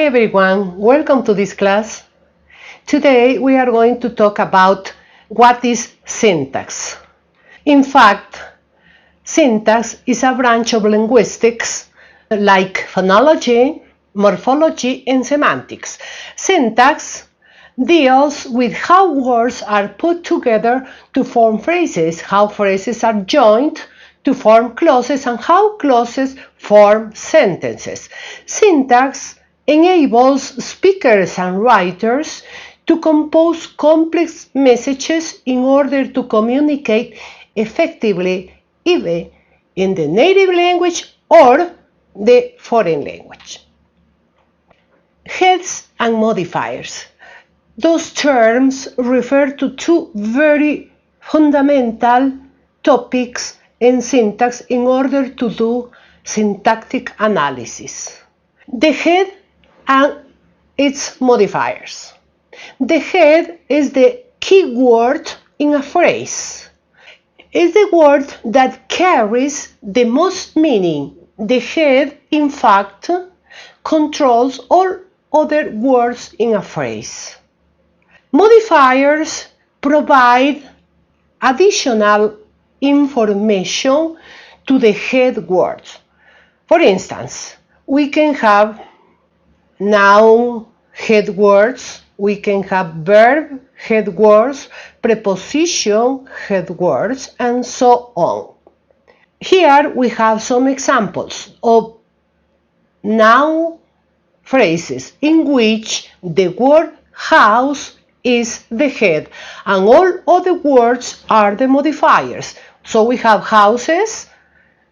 everyone, welcome to this class. Today we are going to talk about what is syntax. In fact, syntax is a branch of linguistics like phonology, morphology, and semantics. Syntax deals with how words are put together to form phrases, how phrases are joined to form clauses, and how clauses form sentences. Syntax enables speakers and writers to compose complex messages in order to communicate effectively either in the native language or the foreign language. Heads and modifiers. Those terms refer to two very fundamental topics in syntax in order to do syntactic analysis. The head and its modifiers. The head is the key word in a phrase. It's the word that carries the most meaning. The head, in fact, controls all other words in a phrase. Modifiers provide additional information to the head words. For instance, we can have noun head words, we can have verb head words, preposition head words, and so on. Here we have some examples of noun phrases in which the word house is the head and all other words are the modifiers. So we have houses,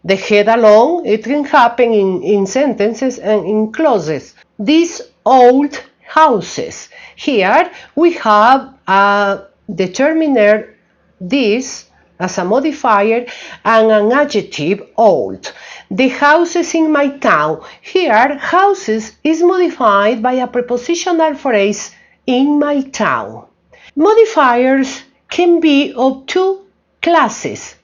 the head alone. It can happen in sentences and in clauses. These old houses. Here we have a determiner, this, as a modifier, and an adjective, old. The houses in my town. Here, houses is modified by a prepositional phrase, in my town. Modifiers can be of two classes,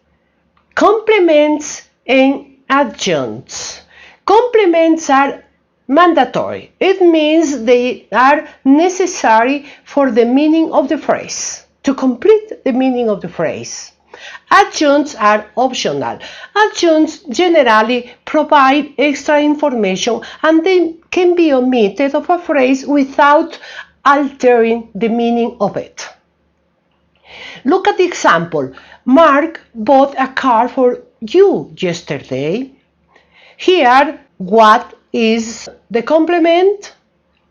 complements and adjuncts. Complements are mandatory. It means they are necessary for the meaning of the phrase, to complete the meaning of the phrase. Adjuncts are optional. Adjuncts generally provide extra information and they can be omitted of a phrase without altering the meaning of it. Look at the example. Mark bought a car for you yesterday. Here, what is the complement?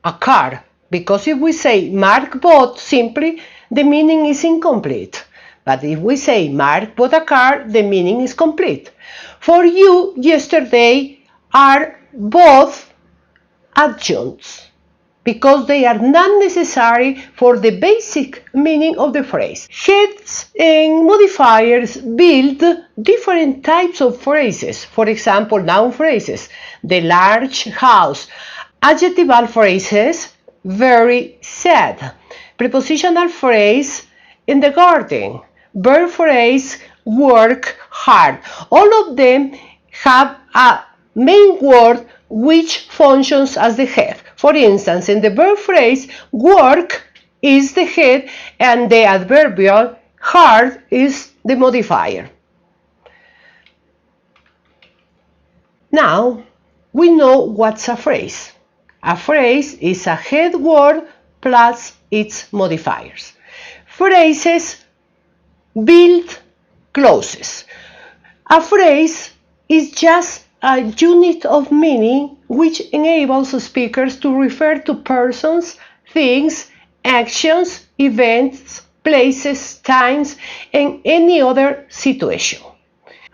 A car. Because if we say Mark bought, simply the meaning is incomplete. But if we say Mark bought a car, the meaning is complete. For you yesterday are both adjuncts because they are not necessary for the basic meaning of the phrase. Heads and modifiers build different types of phrases. For example, noun phrases, the large house. Adjectival phrases, very sad. Prepositional phrase, in the garden. Verb phrase, work hard. All of them have a main word which functions as the head. For instance, in the verb phrase, work is the head and the adverbial hard is the modifier. Now, we know what's a phrase. A phrase is a head word plus its modifiers. Phrases build clauses. A phrase is just a unit of meaning which enables speakers to refer to persons, things, actions, events, places, times, and any other situation.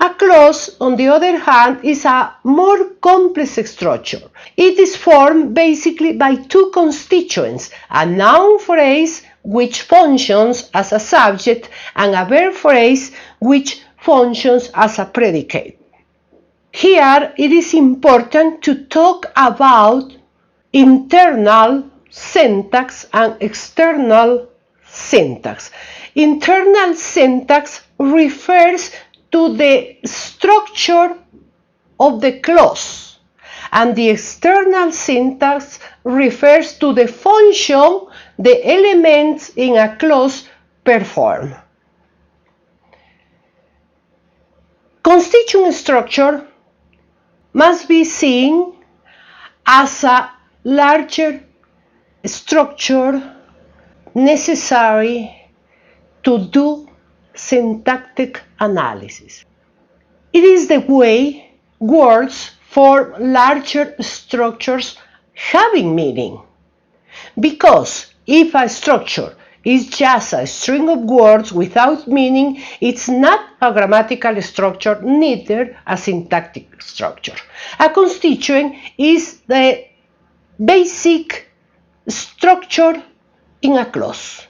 A clause, on the other hand, is a more complex structure. It is formed basically by two constituents, a noun phrase which functions as a subject and a verb phrase which functions as a predicate. Here it is important to talk about internal syntax and external syntax. Internal syntax refers to the structure of the clause, and the external syntax refers to the function the elements in a clause perform. Constituent structure must be seen as a larger structure necessary to do syntactic analysis. It is the way words form larger structures having meaning. Because if a structure is just a string of words without meaning, it's not a grammatical structure, neither a syntactic structure. A constituent is the basic structure in a clause.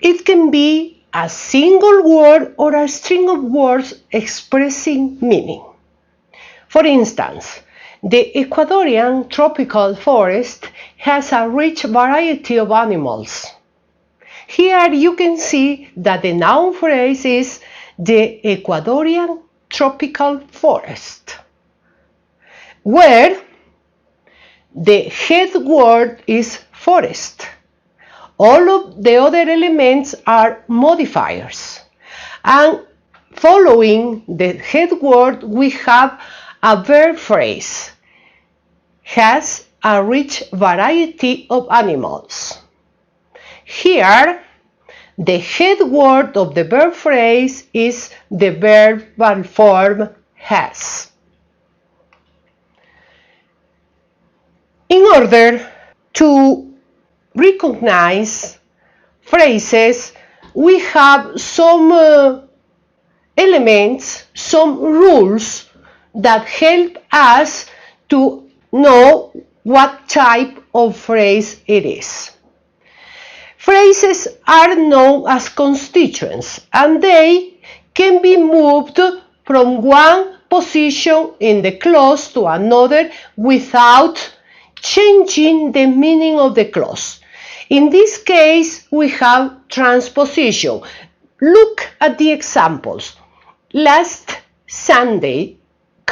It can be a single word or a string of words expressing meaning. For instance, the Ecuadorian tropical forest has a rich variety of animals. Here you can see that the noun phrase is the Ecuadorian tropical forest, where the head word is forest. All of the other elements are modifiers. And following the head word, we have a verb phrase. Has a rich variety of animals. Here, the head word of the verb phrase is the verbal form has. In order to recognize phrases, we have some elements, some rules that help us to know what type of phrase it is. Phrases are known as constituents, and they can be moved from one position in the clause to another without changing the meaning of the clause. In this case, we have transposition. Look at the examples. Last Sunday,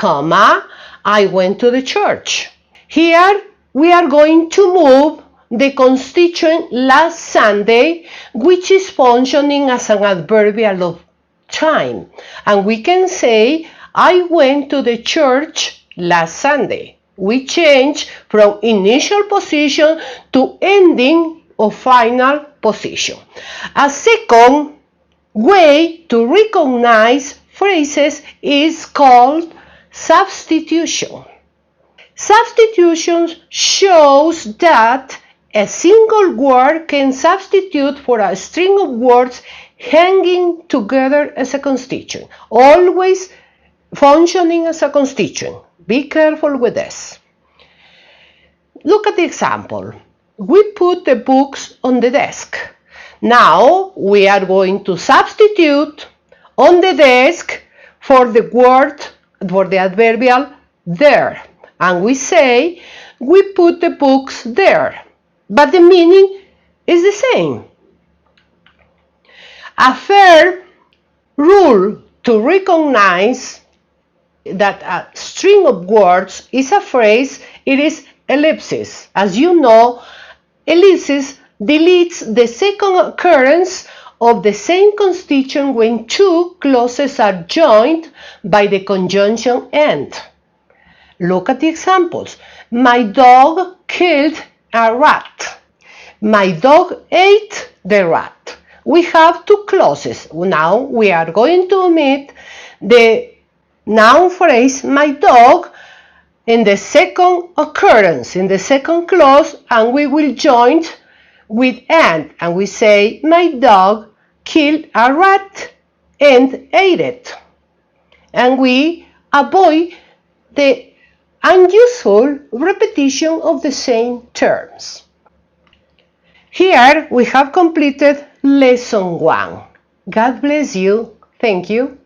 I went to the church. Here, we are going to move the constituent last Sunday, which is functioning as an adverbial of time. And we can say, I went to the church last Sunday. We change from initial position to ending or final position. A second way to recognize phrases is called substitution. Substitution shows that a single word can substitute for a string of words hanging together as a constituent, always functioning as a constituent. Be careful with this. Look at the example. We put the books on the desk. Now we are going to substitute on the desk for the word, for the adverbial there. And we say, we put the books there. But the meaning is the same. A fair rule to recognize that a string of words is a phrase, it is ellipsis. As you know, ellipsis deletes the second occurrence of the same constituent when two clauses are joined by the conjunction and. Look at the examples. My dog killed a rat. My dog ate the rat. We have two clauses. Now we are going to omit the noun phrase my dog in the second occurrence, in the second clause, and we will join with and we say my dog killed a rat and ate it. And we avoid the unuseful repetition of the same terms. Here we have completed lesson 1. God bless you. Thank you.